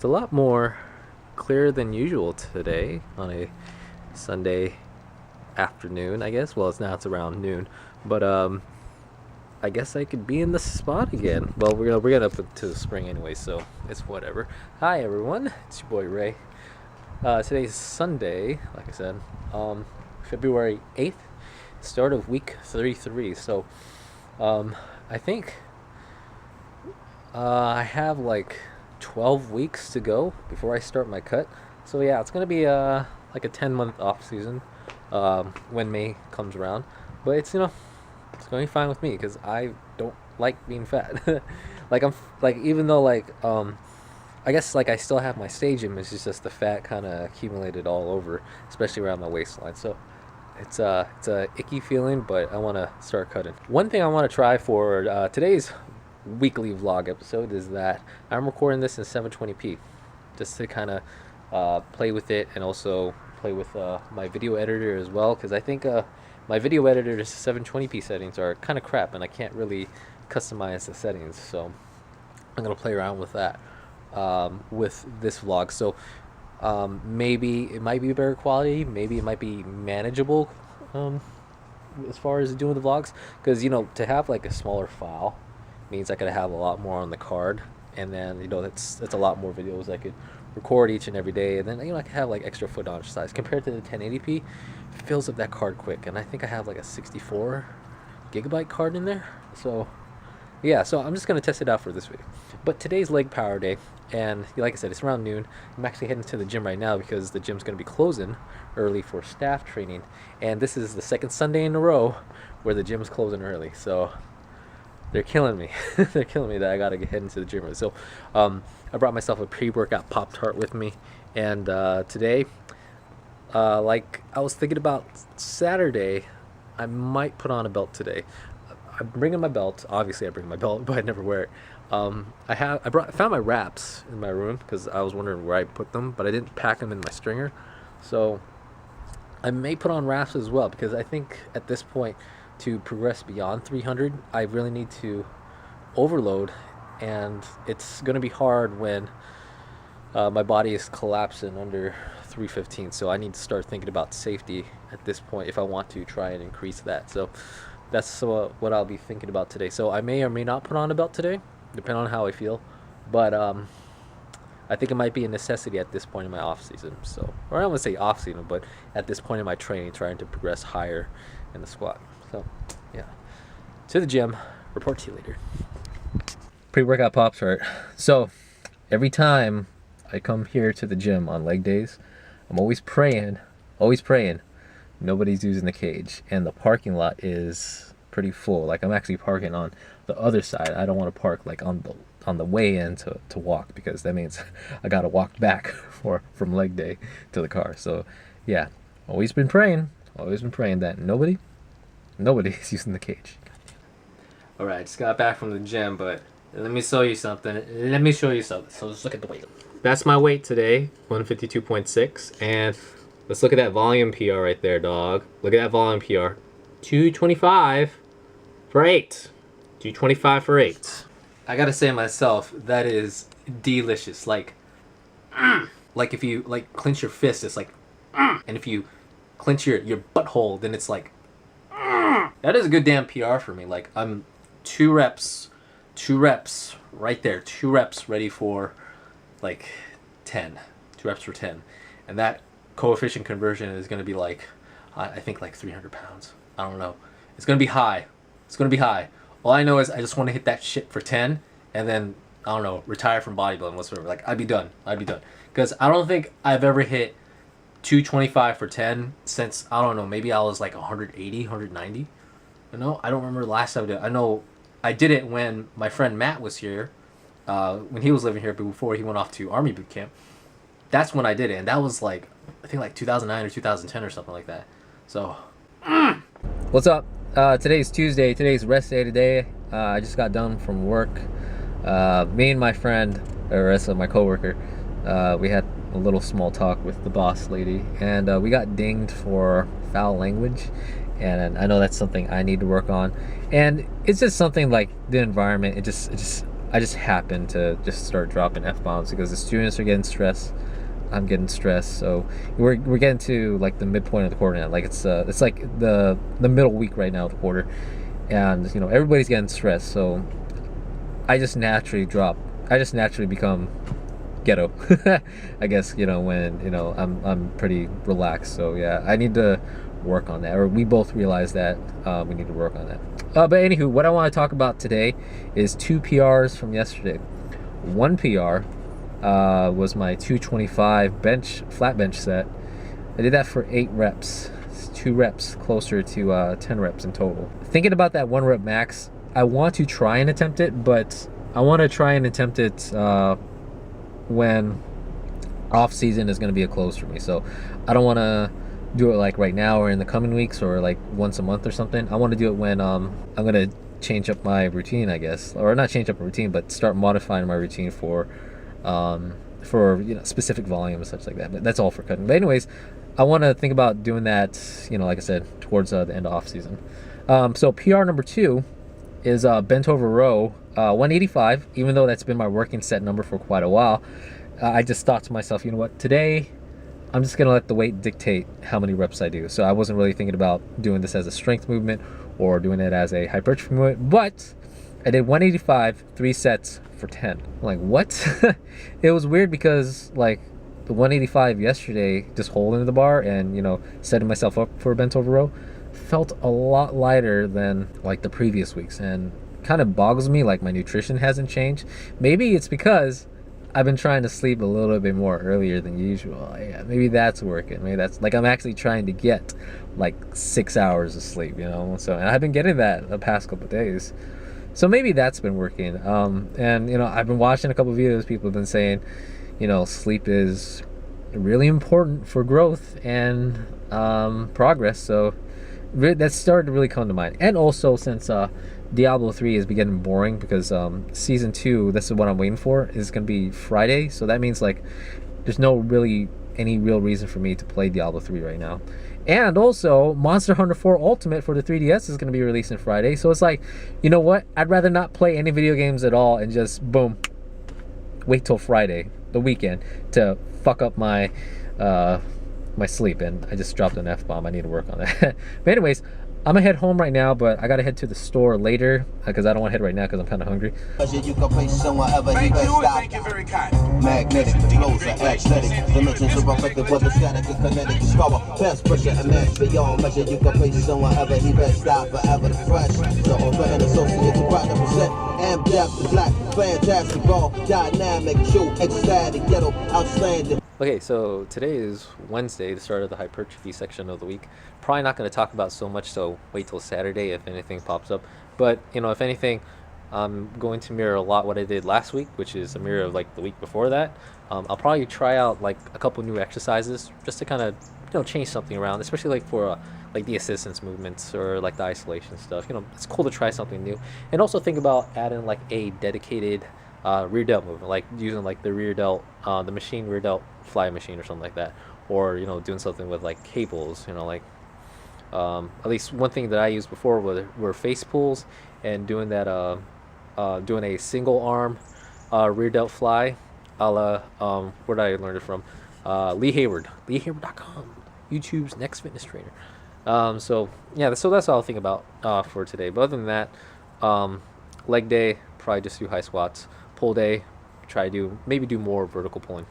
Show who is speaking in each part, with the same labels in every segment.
Speaker 1: It's a lot more clear than usual today on a Sunday afternoon, I guess. Well, it's around noon, but I guess I could be in the spot again. Well, we're gonna up to the spring anyway, so it's whatever. Hi everyone, it's your boy Ray. Today's Sunday, like I said, February 8th, start of week 33. So, I think I have like 12 weeks to go before I start my cut. So yeah, it's gonna be like a 10-month off season when May comes around. But it's going fine with me because I don't like being fat. like even though I guess like I still have my stage image, it's just the fat kind of accumulated all over, especially around my waistline. So it's a icky feeling, but I want to start cutting. One thing I want to try for today's weekly vlog episode is that I'm recording this in 720p, just to kind of play with it and also play with my video editor as well, because I think my video editor's 720p settings are kind of crap and I can't really customize the settings, so I'm gonna play around with that with this vlog. So maybe it might be better quality, maybe it might be manageable as far as doing the vlogs, because to have like a smaller file means I could have a lot more on the card, and then that's a lot more videos I could record each and every day, and then I could have like extra footage size compared to the 1080p. It fills up that card quick, and I think I have like a 64 gigabyte card in there. So yeah, so I'm just gonna test it out for this video. But today's leg power day, and like I said, it's around noon. I'm actually heading to the gym right now because the gym's gonna be closing early for staff training, and this is the second Sunday in a row where the gym's closing early. So they're killing me. They're killing me that I gotta head into the gym. So I brought myself a pre-workout Pop-Tart with me, and today, like I was thinking about Saturday, I might put on a belt today. I'm bringing my belt. Obviously, I bring my belt, but I never wear it. I found my wraps in my room because I was wondering where I put them, but I didn't pack them in my stringer. So I may put on wraps as well, because I think at this point, to progress beyond 300, I really need to overload, and it's going to be hard when my body is collapsing under 315. So I need to start thinking about safety at this point if I want to try and increase that. So that's what I'll be thinking about today. So I may or may not put on a belt today, depending on how I feel. But I think it might be a necessity at this point in my off season. So, or I don't want to say off season, but at this point in my training, trying to progress higher in the squat. So yeah, to the gym. Report to you later. Pre-workout Pop-Tart. So every time I come here to the gym on leg days, I'm always praying nobody's using the cage, and the parking lot is pretty full. Like, I'm actually parking on the other side. I don't want to park like on the way in to walk, because that means I gotta walk back from leg day to the car. So yeah, always been praying that nobody's using the cage. All right, just got back from the gym, but let me show you something. So let's look at the weight. That's my weight today, 152.6, and let's look at that volume PR right there, dog. Look at that volume PR. 225 for 8. 225 for 8. I gotta say myself, that is delicious. Like if you clench your fist, it's like, and if you clench your butthole, then it's like, that is a good damn PR for me. Like, I'm 2 reps right there. 2 reps ready for like 10. 2 reps for 10. And that coefficient conversion is going to be like, I think like 300 pounds. I don't know. It's going to be high. All I know is I just want to hit that shit for 10, and then, I don't know, retire from bodybuilding whatsoever. Like, I'd be done. Because I don't think I've ever hit 225 for 10 since, I don't know, maybe I was like 180, 190. I don't remember the last time I did it. I know I did it when my friend Matt was here, when he was living here before he went off to Army boot camp. That's when I did it, and that was like, I think like 2009 or 2010 or something like that. So, what's up? Today's Tuesday. Today's rest day today. I just got done from work. Me and my friend, or my coworker, we had a little small talk with the boss lady, and we got dinged for foul language. And I know that's something I need to work on, and it's just something like the environment. It just I just happened to just start dropping f-bombs because the students are getting stressed. I'm getting stressed, so we're getting to like the midpoint of the quarter now. Like it's like the middle week right now of the quarter, and everybody's getting stressed. So I just naturally drop. I just naturally become ghetto. I guess when I'm pretty relaxed. So yeah, I need to work on that, or we both realize that we need to work on that. But anywho, what I want to talk about today is 2 PRs from yesterday. One PR was my 225 flat bench set. I did that for 8 reps. It's 2 reps closer to 10 reps in total. Thinking about that 1 rep max, I want to try and attempt it, but I want to try and attempt it when off season is going to be a close for me. So I don't want to do it like right now or in the coming weeks or like once a month or something. I want to do it when I'm going to change up my routine, I guess, or not change up a routine, but start modifying my routine for specific volume and such like that. But that's all for cutting. But anyways, I want to think about doing that, like I said, towards the end of off season. So PR number 2 is bent over row 185. Even though that's been my working set number for quite a while, I just thought to myself, you know what, today I'm just gonna let the weight dictate how many reps I do. So I wasn't really thinking about doing this as a strength movement or doing it as a hypertrophy movement, but I did 185 3 sets for 10. I'm like, what? It was weird because like the 185 yesterday, just holding the bar and setting myself up for a bent over row, felt a lot lighter than like the previous weeks, and kind of boggles me like my nutrition hasn't changed. Maybe it's because I've been trying to sleep a little bit more earlier than usual. Yeah, maybe that's working. Maybe that's like I'm actually trying to get like 6 hours of sleep, So and I've been getting that the past couple of days. So maybe that's been working. And I've been watching a couple of videos. People have been saying, sleep is really important for growth and progress. So that started to really come to mind. And also since Diablo 3 is getting boring because season 2, this is what I'm waiting for, is going to be Friday. So that means like there's no really any real reason for me to play Diablo 3 right now. And also Monster Hunter 4 Ultimate for the 3DS is going to be releasing Friday. So it's like, you know what? I'd rather not play any video games at all and just boom, wait till Friday, the weekend, to fuck up my my sleep. And I just dropped an F-bomb. I need to work on that. But anyways, I'm gonna head home right now, but I gotta head to the store later because I don't want to head right now because I'm kind of hungry.
Speaker 2: Thank you, thank you very kind. Magnetic flows are athletic. Dimensions are affected for the static and kinetic discover. Past pressure and match beyond measure. You can place someone ever, he best stop forever the fresh. So over and associate to right represent. Am depth, black, fantastic, raw, dynamic, true, ecstatic, ghetto, outstanding.
Speaker 1: Okay, so today is Wednesday, the start of the hypertrophy section of the week. Probably not going to talk about so much, so wait till Saturday if anything pops up. But, if anything, I'm going to mirror a lot what I did last week, which is a mirror of like the week before that. I'll probably try out like a couple new exercises just to kind of, change something around, especially like for like the assistance movements or like the isolation stuff. It's cool to try something new. And also think about adding like a dedicated rear delt movement, like using like the rear delt, the machine rear delt fly machine or something like that, or doing something with like cables, like at least one thing that I used before were face pulls, and doing that doing a single arm rear delt fly a la where did I learn it from? Lee Hayward, leehayward.com, YouTube's next fitness trainer. So that's all I'll think about for today. But other than that, leg day, probably just do high squats. Pull day, maybe do more vertical pulling.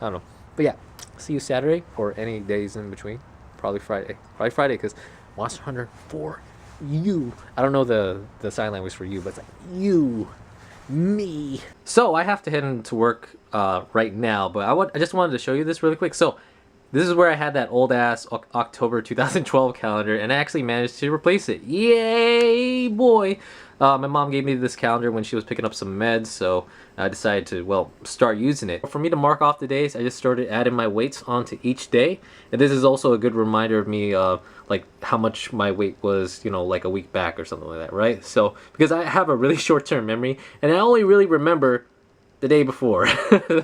Speaker 1: I don't know. But yeah, see you Saturday or any days in between. Probably Friday because Monster Hunter for you. I don't know the sign language for you, but it's like you, me. So I have to head into work right now, but I just wanted to show you this really quick. So this is where I had that old ass October 2012 calendar, and I actually managed to replace it. Yay, boy! My mom gave me this calendar when she was picking up some meds, so I decided to, start using it. For me to mark off the days, I just started adding my weights onto each day. And this is also a good reminder of me, like how much my weight was, like a week back or something like that, right? So, because I have a really short-term memory, and I only really remember the day before.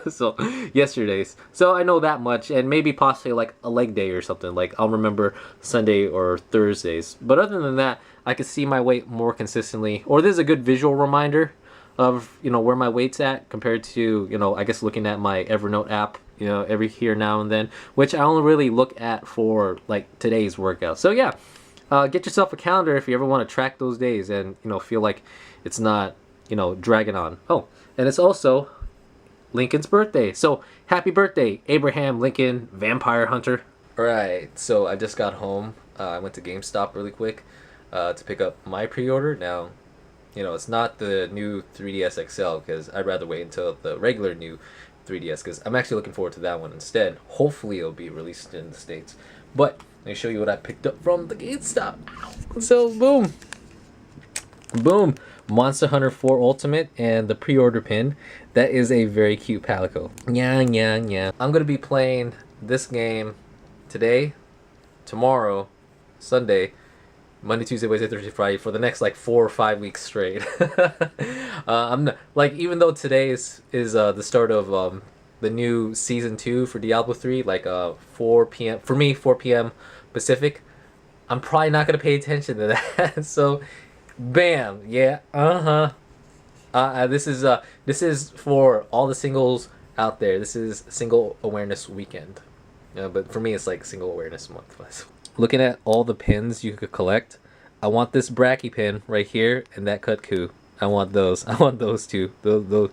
Speaker 1: So, yesterday's. So I know that much, and maybe possibly like a leg day or something. Like I'll remember Sunday or Thursdays. But other than that, I can see my weight more consistently, or this is a good visual reminder of, you know, where my weight's at compared to, you know, I guess looking at my Evernote app, you know, every here now and then, which I only really look at for like today's workout. So yeah, get yourself a calendar if you ever want to track those days and, you know, feel like it's not, you know, dragging on. Oh, and it's also Lincoln's birthday. So happy birthday, Abraham Lincoln, vampire hunter. All right, so I just got home. I went to GameStop really quick to pick up my pre-order. Now, you know, it's not the new 3DS XL because I'd rather wait until the regular new 3DS because I'm actually looking forward to that one instead. Hopefully it'll be released in the States. But let me show you what I picked up from the GameStop. So boom, Monster Hunter 4 Ultimate and the pre-order pin. That is a very cute Palico. Yeah. I'm gonna be playing this game today, tomorrow, Sunday, Monday, Tuesday, Wednesday, Thursday, Friday for the next like 4 or 5 weeks straight. I'm not, like, even though today is the start of the new season 2 for Diablo 3, like 4 p.m. for me, 4 p.m. Pacific. I'm probably not gonna pay attention to that. So, bam, yeah, this is for all the singles out there. This is Single Awareness Weekend. But for me, it's like Single Awareness Month. Looking at all the pins you could collect, I want this Bracky pin right here and that Kutku. I want those. I want those two. Those.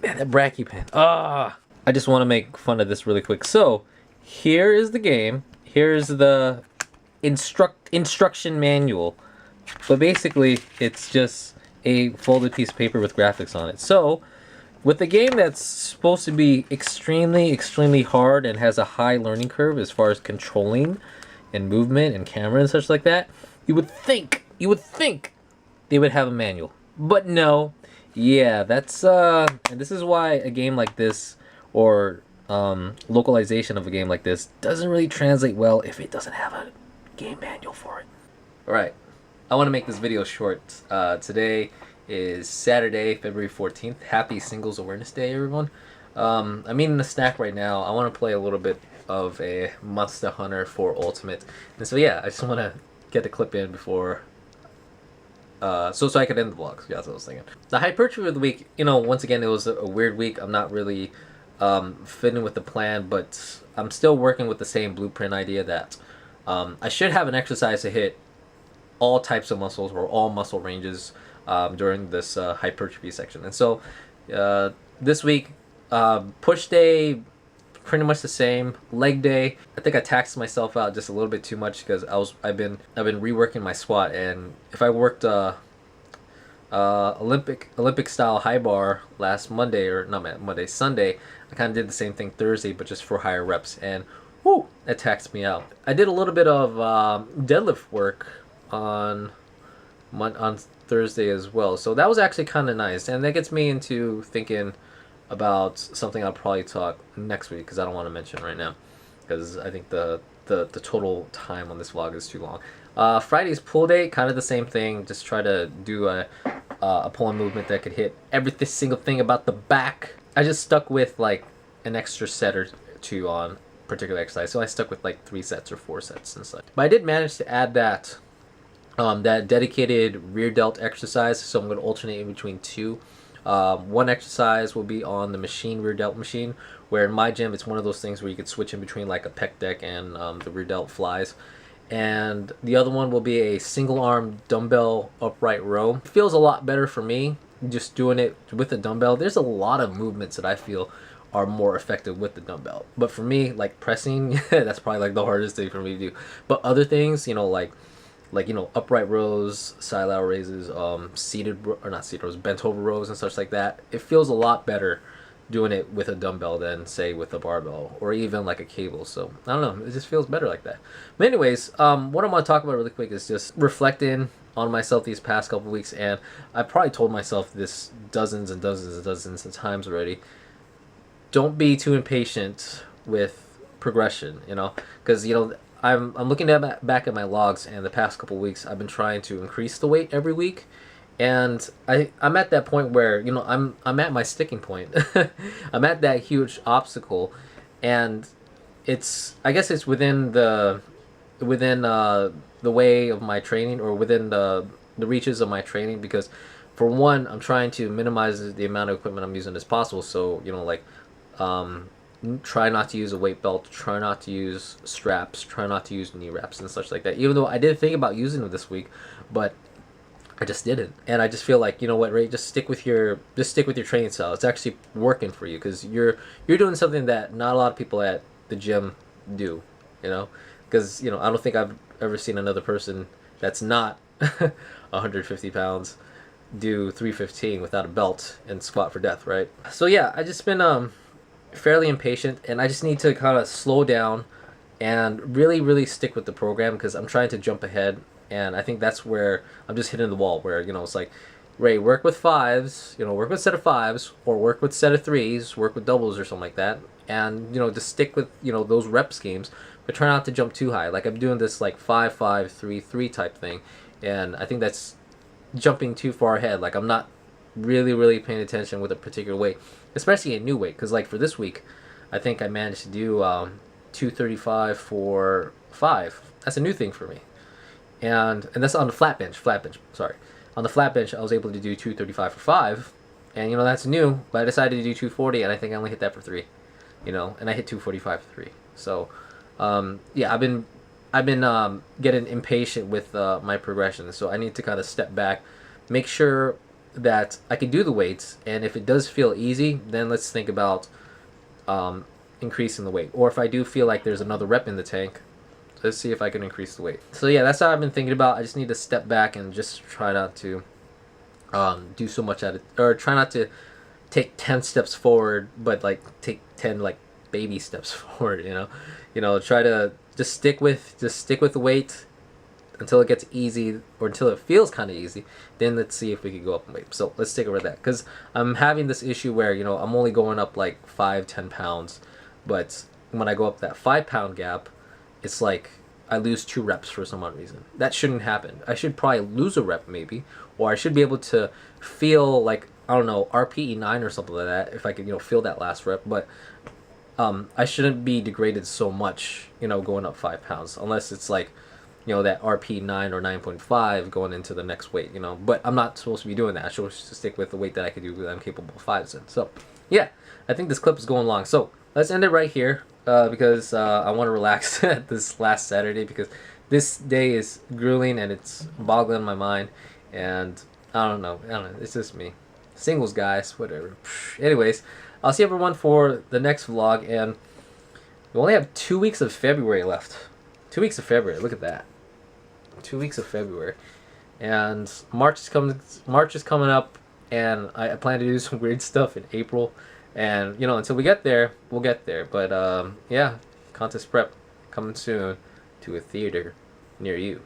Speaker 1: Man, that Bracky pin. I just want to make fun of this really quick. So, here is the game. Here's the instruction manual. But basically, it's just a folded piece of paper with graphics on it. So, with a game that's supposed to be extremely hard and has a high learning curve as far as controlling and movement and camera and such like that, you would think they would have a manual. But no. Yeah, that's and this is why a game like this, or localization of a game like this, doesn't really translate well if it doesn't have a game manual for it. Alright, I want to make this video short. Today is Saturday, February 14th. Happy Singles Awareness Day, everyone. I'm eating a snack right now. I want to play a little bit of a Monster Hunter 4 Ultimate. And so yeah, I just want to get the clip in before so I could end the vlog. Yeah, that's what I was thinking. The hypertrophy of the week, you know, once again, it was a weird week. I'm not really fitting with the plan, but I'm still working with the same blueprint idea that I should have an exercise to hit all types of muscles or all muscle ranges during this hypertrophy section. And so this week, push day, pretty much the same. Leg day, I think I taxed myself out just a little bit too much because I've been reworking my squat, and if I worked Olympic style high bar last Monday, or not Monday, Sunday, I kind of did the same thing Thursday, but just for higher reps, and whoo, that taxed me out. I did a little bit of deadlift work on Thursday as well, so that was actually kind of nice, and that gets me into thinking about something I'll probably talk next week because I don't want to mention right now because I think the total time on this vlog is too long. Friday's pull day, kind of the same thing. Just try to do a pull-on movement that could hit every single thing about the back. I just stuck with like an extra set or two on particular exercise, so I stuck with like 3 sets or 4 sets and such. But I did manage to add that dedicated rear delt exercise, so I'm going to alternate in between 2. One exercise will be on the machine, rear delt machine, where in my gym it's one of those things where you could switch in between like a pec deck and the rear delt flies. And the other one will be a single arm dumbbell upright row. It feels a lot better for me just doing it with a dumbbell. There's a lot of movements that I feel are more effective with the dumbbell, but for me, like pressing, that's probably like the hardest thing for me to do. But other things, you know, like you know, upright rows, side lateral raises, bent over rows and such like that, it feels a lot better doing it with a dumbbell than say with a barbell or even like a cable. So I don't know, it just feels better like that. But anyways, what I want to talk about really quick is just reflecting on myself these past couple weeks, and I probably told myself this dozens and dozens of times already. Don't be too impatient with progression, you know, because you know, I'm looking back at my logs, and the past couple weeks I've been trying to increase the weight every week, and I'm at that point where, you know, I'm at my sticking point. I'm at that huge obstacle, and I guess it's within the way of my training, or within the reaches of my training, because for one, I'm trying to minimize the amount of equipment I'm using as possible. So like, try not to use a weight belt, try not to use straps, try not to use knee wraps and such like that. Even though I did think about using them this week, but I just didn't. And I just feel like, you know what, Ray, just stick with your training style. It's actually working for you because you're doing something that not a lot of people at the gym do, because I don't think I've ever seen another person that's not 150 pounds do 315 without a belt and squat for death, right? So yeah, I just been fairly impatient, and I just need to kind of slow down and really really stick with the program because I'm trying to jump ahead, and I think that's where I'm just hitting the wall where it's like, Ray, work with fives, work with set of fives, or work with set of threes, work with doubles or something like that, and just stick with those rep schemes, but try not to jump too high. Like I'm doing this like 5-5-3-3 type thing, and I think that's jumping too far ahead. Like I'm not really really paying attention with a particular weight, especially a new weight, because like for this week I think I managed to do 235 for 5. That's a new thing for me, and that's on the flat bench, sorry. On the flat bench I was able to do 235 for 5, and that's new, but I decided to do 240, and I think I only hit that for 3, and I hit 245 for 3. So yeah, I've been getting impatient with my progression, so I need to kind of step back, make sure that I can do the weights, and if it does feel easy, then let's think about increasing the weight. Or if I do feel like there's another rep in the tank, let's see if I can increase the weight. So yeah, that's how I've been thinking about. I just need to step back and just try not to do so much at it, or try not to take 10 steps forward, but like take 10 like baby steps forward. Try to just stick with the weight until it gets easy, or until it feels kind of easy. Then let's see if we can go up in weight. So let's take over that, because I'm having this issue where I'm only going up like 5-10 pounds, but when I go up that 5-pound gap, it's like I lose 2 reps for some odd reason. That shouldn't happen. I should probably lose a rep maybe, or I should be able to feel like, I don't know, RPE 9 or something like that if I could feel that last rep. But I shouldn't be degraded so much, going up 5 pounds, unless it's like, that RP 9 or 9.5 going into the next weight, But I'm not supposed to be doing that. I should stick with the weight that I could do that I'm capable of 5s in. So, yeah, I think this clip is going long. So, let's end it right here because I want to relax this last Saturday, because this day is grueling and it's boggling my mind. And I don't know. It's just me. Singles, guys, whatever. Anyways, I'll see everyone for the next vlog, and we only have 2 weeks of February left. 2 weeks of February, look at that. 2 weeks of February. And March is coming up, and I plan to do some weird stuff in April. And, until we get there, we'll get there. But, yeah, contest prep coming soon to a theater near you.